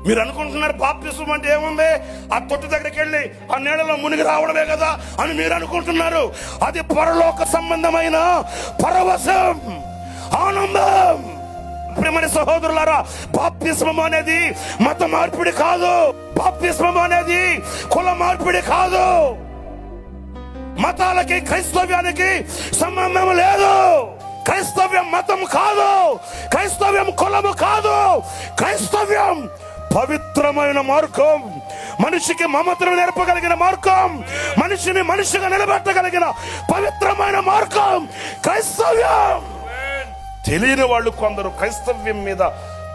మీరు అనుకుంటున్నారు బాప్తిస్మం అంటే ఏముంది, ఆ తొట్టి దగ్గరికి వెళ్ళి ఆ నీళ్ళలో మునిగి రావడమే కదా అని మీరు అనుకుంటున్నారు. అది పరలోక సంబంధమైన పరవశం, ఆనందం. ప్రియమైన సహోదరులారా, బాప్తిస్మం అనేది మత మార్పిడి కాదు, బాప్తిస్మం అనేది కుల మార్పిడి కాదు. మతాలకి క్రైస్తవ్యానికి సంబంధం లేదు. క్రైస్తవ్యం మతం కాదు, క్రైస్తవ్యం కులము కాదు. క్రైస్తవ్యం పవిత్రమైన మార్గం, మనిషికి మమతను నేర్పగలిగిన మార్గం, మనిషిని మనిషిగా నిలబెట్టగలిగిన పవిత్రమైన మార్గం క్రైస్తవ్యం. తెలియని వాళ్ళు కొందరు క్రైస్తవ్యం మీద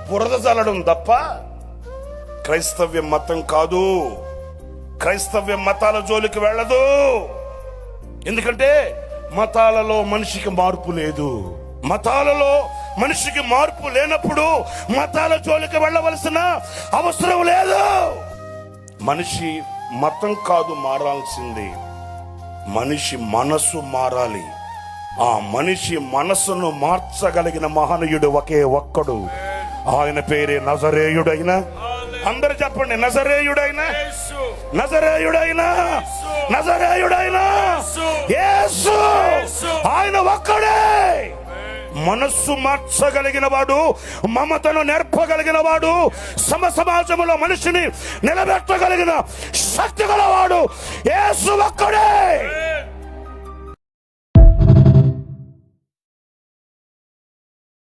బురద చల్లడం తప్ప క్రైస్తవ్యం మతం కాదు. క్రైస్తవ్యం మతాల జోలికి వెళ్ళదు. ఎందుకంటే మతాలలో మనిషికి మార్పు లేదు. మతాలలో మనిషికి మార్పు లేనప్పుడు మతాల జోలికి వెళ్ళవలసిన అవసరం లేదు. మనిషి మతం కాదు మారాల్సింది, మనిషి మనసు మారాలి. ఆ మనిషి మనసును మార్చగలిగిన మహనీయుడు ఒకే ఒక్కడు, ఆయన పేరే నజరేయుడైన, అందరు చెప్పండి, నజరేయుడైన, నజరేయుడైన, నజరేయుడైన యేసు. ఆయన ఒక్కడే మనస్సు మార్చగలిగిన వాడు, మమతను నేర్పగలిగిన వాడు, సమాజంలో మనిషిని నిలబెట్టగలిగిన శక్తి గలవాడు యేసు ఒక్కడే.